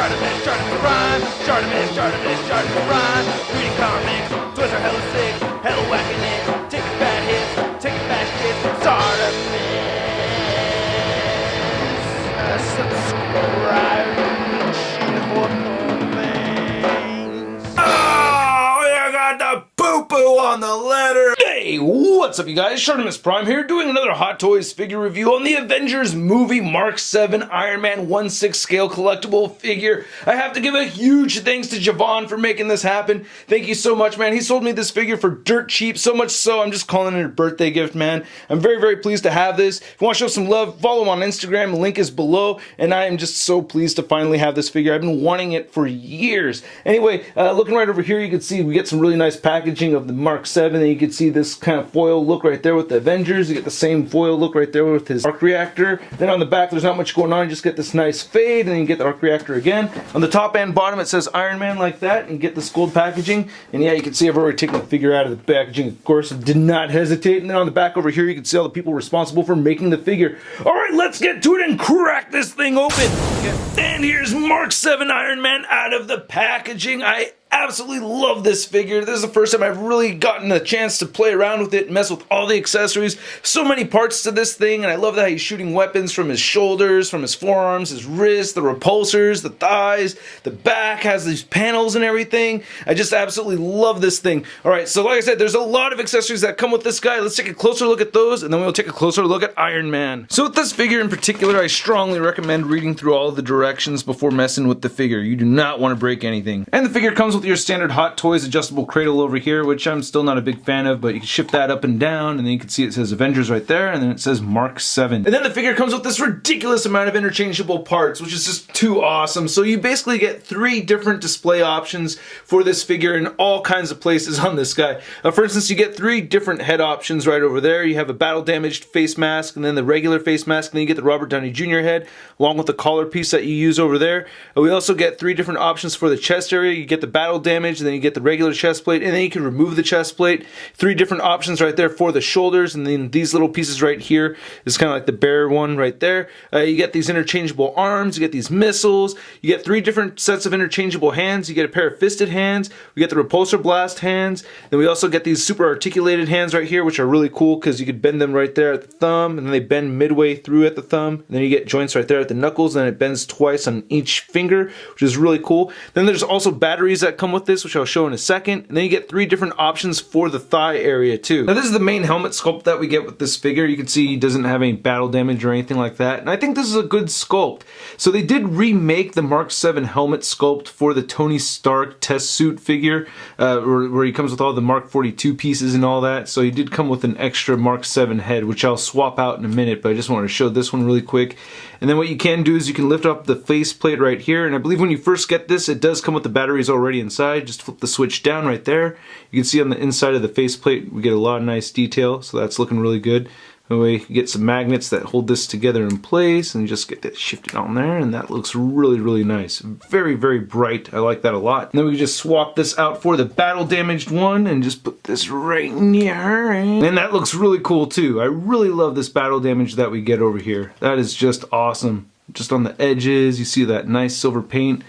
Chartemis Prime, Chartemis Prime. Reading comics, toys are hella sick, hella whacking it, taking bad hits, taking bad shit. Chartemis, subscribe. Oh, you got the poo-poo on the letter. Hey, what's up you guys? Chartemis Prime here, doing another Hot Toys figure review on the Avengers movie Mark VII Iron Man 1/6 scale collectible figure. I have to give a huge thanks to Javon for making this happen. Thank you so much, man. He sold me this figure for dirt cheap, so much so I'm just calling it a birthday gift, man. I'm very, very pleased to have this. If you want to show some love, follow him on Instagram. The link is below, and I am just so pleased to finally have this figure. I've been wanting it for years. Anyway, looking right over here, you can see we get some really nice packaging of the Mark VII, and you can see this kind of foil look right there with the Avengers. You get the same foil look right there with his arc reactor. Then on the back, there's not much going on. You just get this nice fade, and then you get the arc reactor again. On the top and bottom, it says Iron Man like that, and you get this gold packaging. And yeah, you can see I've already taken the figure out of the packaging. Of course, I did not hesitate. And then on the back over here, you can see all the people responsible for making the figure. All right, let's get to it and crack this thing open. And here's Mark VII Iron Man out of the packaging. I absolutely love this figure. This is the first time I've really gotten a chance to play around with it, mess with all the accessories. So many parts to this thing, and I love that he's shooting weapons from his shoulders, from his forearms, his wrists, the repulsors, the thighs, the back has these panels and everything. I just absolutely love this thing. Alright, so like I said, there's a lot of accessories that come with this guy. Let's take a closer look at those, and then we'll take a closer look at Iron Man. So with this figure in particular, I strongly recommend reading through all of the directions before messing with the figure. You do not want to break anything. And the figure comes with your standard Hot Toys adjustable cradle over here, which I'm still not a big fan of, but you can shift that up and down, and then you can see it says Avengers right there, and then it says Mark VII. And then the figure comes with this ridiculous amount of interchangeable parts, which is just too awesome. So you basically get 3 different display options for this figure in all kinds of places on this guy. For instance, you get 3 different head options right over there. You have a battle damaged face mask, and then the regular face mask, and then you get the Robert Downey Jr. head, along with the collar piece that you use over there. We also get 3 different options for the chest area. You get the battle damage, and then you get the regular chest plate, and then you can remove the chest plate. 3 different options right there for the shoulders, and then these little pieces right here is kind of like the bare one right there. You get these interchangeable arms, you get these missiles, you get 3 different sets of interchangeable hands, you get a pair of fisted hands, we get the repulsor blast hands, then we also get these super articulated hands right here, which are really cool because you could bend them right there at the thumb, and then they bend midway through at the thumb, and then you get joints right there at the knuckles, and then it bends twice on each finger, which is really cool. Then there's also batteries that come with this, which I'll show in a second, and then you get 3 different options for the thigh area too. Now this is the main helmet sculpt that we get with this figure. You can see he doesn't have any battle damage or anything like that, and I think this is a good sculpt. So they did remake the Mark VII helmet sculpt for the Tony Stark test suit figure, where he comes with all the Mark 42 pieces and all that, so he did come with an extra Mark VII head, which I'll swap out in a minute, but I just wanted to show this one really quick. And then what you can do is you can lift up the faceplate right here, and I believe when you first get this, it does come with the batteries already inside. Just flip the switch down right there. You can see on the inside of the faceplate we get a lot of nice detail, so that's looking really good. Anyway, you get some magnets that hold this together in place, and you just get that shifted on there, and that looks really, really nice. Very, very bright. I like that a lot. And then we can just swap this out for the battle damaged one, and just put this right in here, and that looks really cool too. I really love this battle damage that we get over here. That is just awesome. Just on the edges, you see that nice silver paint.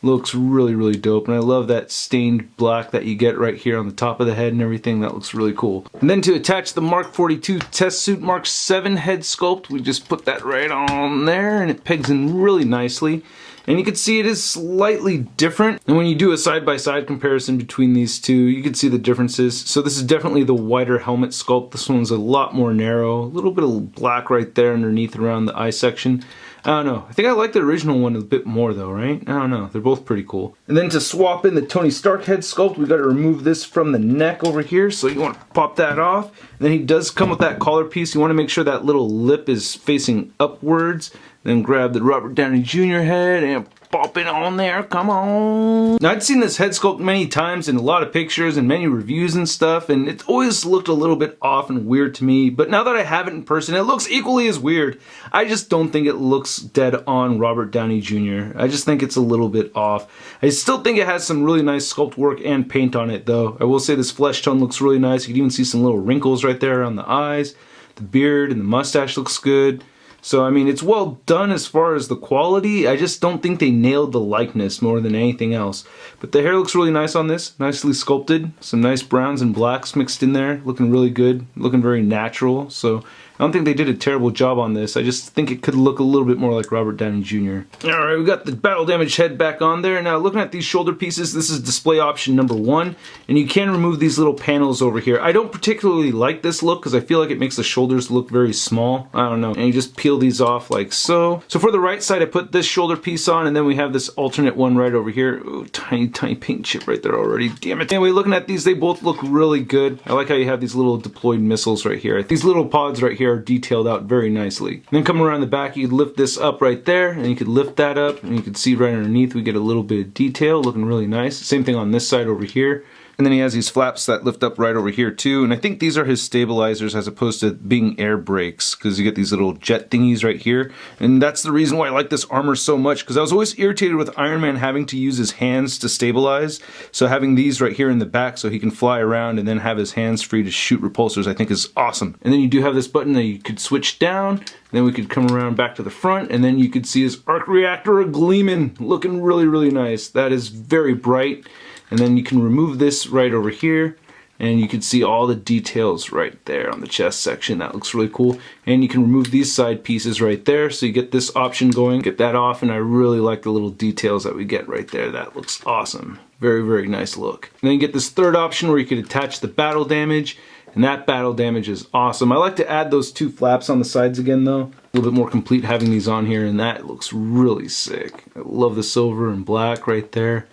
Looks really, really dope, and I love that stained black that you get right here on the top of the head and everything. That looks really cool. And then to attach the Mark 42 test suit Mark VII head sculpt, we just put that right on there, and it pegs in really nicely. And you can see it is slightly different. And when you do a side-by-side comparison between these two, you can see the differences. So this is definitely the wider helmet sculpt. This one's a lot more narrow. A little bit of black right there underneath around the eye section. I don't know. I think I like the original one a bit more though, right? I don't know. They're both pretty cool. And then to swap in the Tony Stark head sculpt, we got to remove this from the neck over here. So you want to pop that off. And then he does come with that collar piece. You want to make sure that little lip is facing upwards. Then grab the Robert Downey Jr. head and pop it on there. Come on. Now, I'd seen this head sculpt many times in a lot of pictures and many reviews and stuff, and it's always looked a little bit off and weird to me, but now that I have it in person, it looks equally as weird. I just don't think it looks dead on Robert Downey Jr. I just think it's a little bit off. I still think it has some really nice sculpt work and paint on it though. I will say this flesh tone looks really nice. You can even see some little wrinkles right there on the eyes. The beard and the mustache looks good. So I mean, it's well done as far as the quality. I just don't think they nailed the likeness more than anything else. But the hair looks really nice on this, nicely sculpted. Some nice browns and blacks mixed in there, looking really good, looking very natural. So I don't think they did a terrible job on this. I just think it could look a little bit more like Robert Downey Jr. Alright, we got the battle damage head back on there. Now looking at these shoulder pieces, this is display option number 1, and you can remove these little panels over here. I don't particularly like this look because I feel like it makes the shoulders look very small. I don't know. And you just peel these off like so. So for the right side, I put this shoulder piece on, and then we have this alternate one right over here. Ooh, tiny paint chip right there already. Damn it. Anyway, looking at these, they both look really good. I like how you have these little deployed missiles right here. These little pods right here are detailed out very nicely. And then coming around the back, you could lift this up right there, and you could lift that up, and you could see right underneath we get a little bit of detail, looking really nice. Same thing on this side over here. And then he has these flaps that lift up right over here too, and I think these are his stabilizers as opposed to being air brakes, because you get these little jet thingies right here. And that's the reason why I like this armor so much, because I was always irritated with Iron Man having to use his hands to stabilize. So having these right here in the back so he can fly around and then have his hands free to shoot repulsors, I think is awesome. And then you do have this button that you could switch down, and then we could come around back to the front, and then you could see his arc reactor gleaming, looking really, really nice. That is very bright. And then you can remove this right over here, and you can see all the details right there on the chest section. That looks really cool. And you can remove these side pieces right there, so you get this option going, get that off, and I really like the little details that we get right there. That looks awesome. Very, very nice look. And then you get this third option where you could attach the battle damage, and that battle damage is awesome. I like to add those 2 flaps on the sides again though. A little bit more complete having these on here, and that looks really sick. I love the silver and black right there.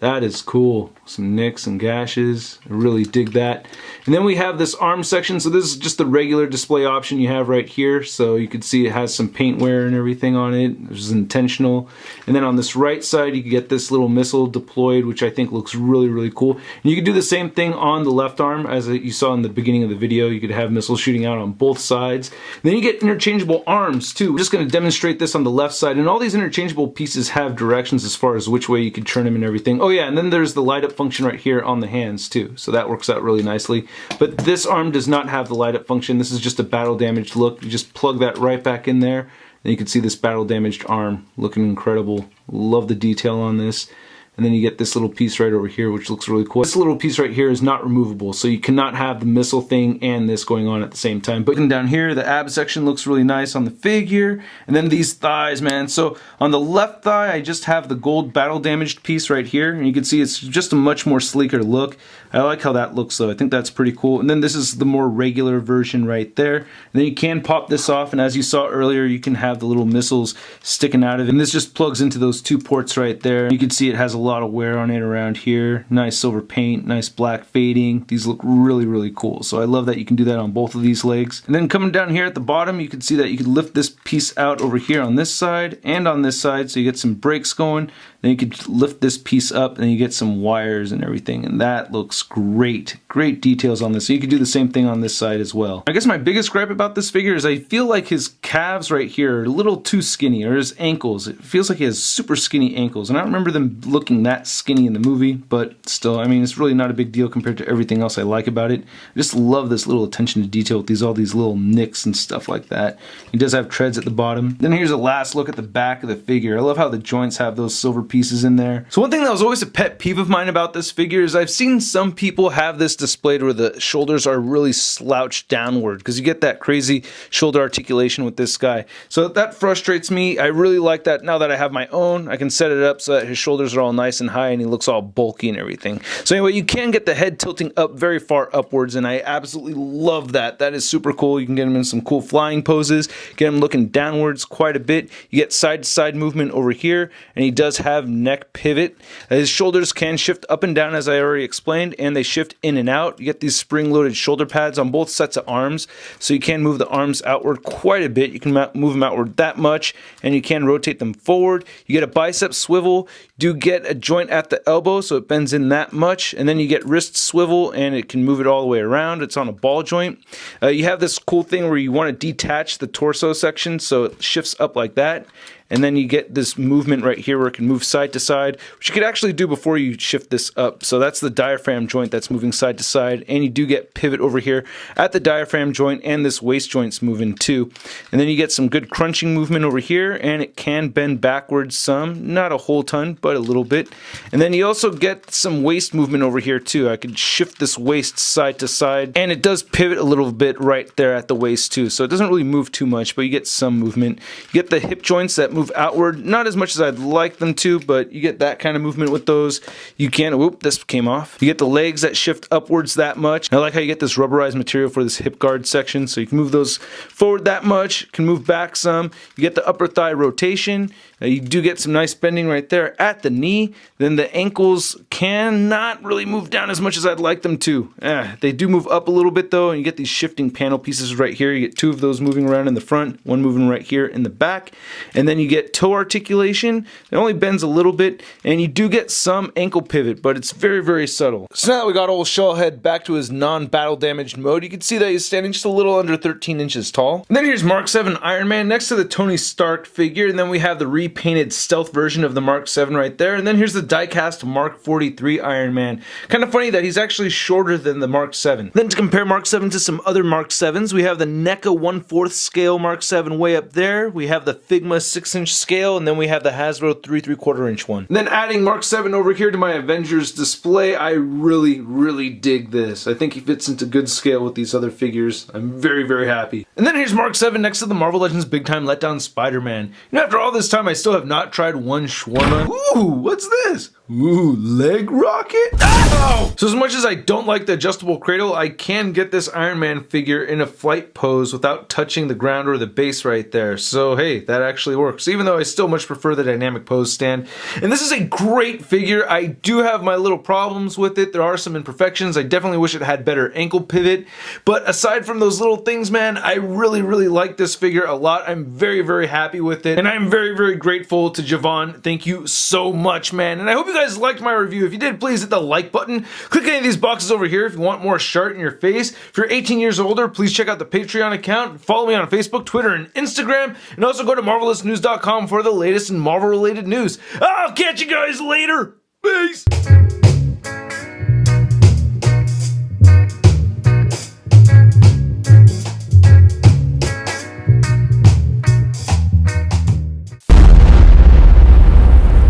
That is cool. Some nicks and gashes. I really dig that. And then we have this arm section. So this is just the regular display option you have right here. So you can see it has some paint wear and everything on it, which is intentional. And then on this right side, you can get this little missile deployed, which I think looks really, really cool. And you can do the same thing on the left arm as you saw in the beginning of the video. You could have missiles shooting out on both sides. And then you get interchangeable arms too. I'm just going to demonstrate this on the left side. And all these interchangeable pieces have directions as far as which way you can turn them and everything. Oh yeah, and then there's the light up function right here on the hands too, so that works out really nicely. But this arm does not have the light up function. This is just a battle damaged look. You just plug that right back in there, and you can see this battle damaged arm looking incredible. Love the detail on this. And then you get this little piece right over here, which looks really cool. This little piece right here is not removable, so you cannot have the missile thing and this going on at the same time. But down here, the ab section looks really nice on the figure. And then these thighs, man. So on the left thigh, I just have the gold battle damaged piece right here. And you can see it's just a much more sleeker look. I like how that looks though. I think that's pretty cool. And then this is the more regular version right there. And then you can pop this off, and as you saw earlier, you can have the little missiles sticking out of it. And this just plugs into those 2 ports right there. You can see it has a lot of wear on it around here. Nice silver paint, nice black fading. These look really, really cool. So I love that you can do that on both of these legs. And then coming down here at the bottom, you can see that you can lift this piece out over here on this side and on this side, so you get some brakes going. Then you could lift this piece up, and you get some wires and everything, and that looks great. Great details on this. So you could do the same thing on this side as well. I guess my biggest gripe about this figure is I feel like his calves right here are a little too skinny, or his ankles. It feels like he has super skinny ankles, and I don't remember them looking that skinny in the movie, but still, I mean, it's really not a big deal compared to everything else I like about it. I just love this little attention to detail with all these little nicks and stuff like that. He does have treads at the bottom. Then here's a last look at the back of the figure. I love how the joints have those silver pieces in there. So one thing that was always a pet peeve of mine about this figure is I've seen some people have this displayed where the shoulders are really slouched downward, because you get that crazy shoulder articulation with this guy. So that frustrates me. I really like that now that I have my own. I can set it up so that his shoulders are all nice and high and he looks all bulky and everything. So anyway, you can get the head tilting up very far upwards, and I absolutely love that. That is super cool. You can get him in some cool flying poses, get him looking downwards quite a bit. You get side to side movement over here, and he does have neck pivot. His shoulders can shift up and down, as I already explained, and they shift in and out. You get these spring-loaded shoulder pads on both sets of arms, so you can move the arms outward quite a bit. You can move them outward that much, and you can rotate them forward. You get a bicep swivel. You do get a joint at the elbow, so it bends in that much, and then you get wrist swivel, and it can move it all the way around. It's on a ball joint. You have this cool thing where you want to detach the torso section, so it shifts up like that. and then you get this movement right here where it can move side to side, which you could actually do before you shift this up. So that's the diaphragm joint that's moving side to side, and you do get pivot over here at the diaphragm joint, and this waist joint's moving too. And then you get some good crunching movement over here, and it can bend backwards some, not a whole ton, but a little bit. And then you also get some waist movement over here too. I could shift this waist side to side, and it does pivot a little bit right there at the waist too. So it doesn't really move too much, but you get some movement. You get the hip joints that move outward, not as much as I'd like them to, but you get that kind of movement with those. You can, whoop, this came off. You get the legs that shift upwards that much. I like how you get this rubberized material for this hip guard section, so you can move those forward that much, can move back some. You get the upper thigh rotation. You do get some nice bending right there at the knee. Then the ankles cannot really move down as much as I'd like them to. They do move up a little bit though, and you get these shifting panel pieces right here. You get two of those moving around in the front, one moving right here in the back. And then you get toe articulation. It only bends a little bit, and you do get some ankle pivot, but it's very, very subtle. So now that we got old Shellhead back to his non-battle damaged mode, you can see that he's standing just a little under 13 inches tall. And then here's Mark VII Iron Man next to the Tony Stark figure, and then we have the repainted stealth version of the Mark VII right there, and then here's the die-cast Mark 43 Iron Man. Kind of funny that he's actually shorter than the Mark VII. Then to compare Mark VII to some other Mark VIIs, we have the NECA 1/4 scale Mark VII way up there, we have the Figma 6-inch scale, and then we have the Hasbro 3 3/4 inch one. And then adding Mark VII over here to my Avengers display, I really, really dig this. I think he fits into good scale with these other figures. I'm very, very happy. And then here's Mark VII next to the Marvel Legends Big Time Letdown Spider-Man. You know, after all this time, I still have not tried one shawarma. Ooh, what's this? Ooh, leg rocket? Ow! So as much as I don't like the adjustable cradle, I can get this Iron Man figure in a flight pose without touching the ground or the base right there. So hey, that actually works, even though I still much prefer the dynamic pose stand. And this is a great figure. I do have my little problems with it. There are some imperfections. I definitely wish it had better ankle pivot. But aside from those little things, man, I really, really like this figure a lot. I'm very, very happy with it. And I'm very, very grateful to Javon. Thank you so much, man. And I hope you guys liked my review. If you did, please hit the like button. Click any of these boxes over here if you want more shirt in your face. If you're 18 years older, please check out the Patreon account. Follow me on Facebook, Twitter, and Instagram. And also go to MarvelousNews.com for the latest in Marvel-related news. I'll catch you guys later. Peace.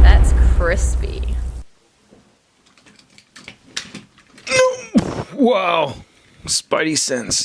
That's crispy. Wow. Spidey sense.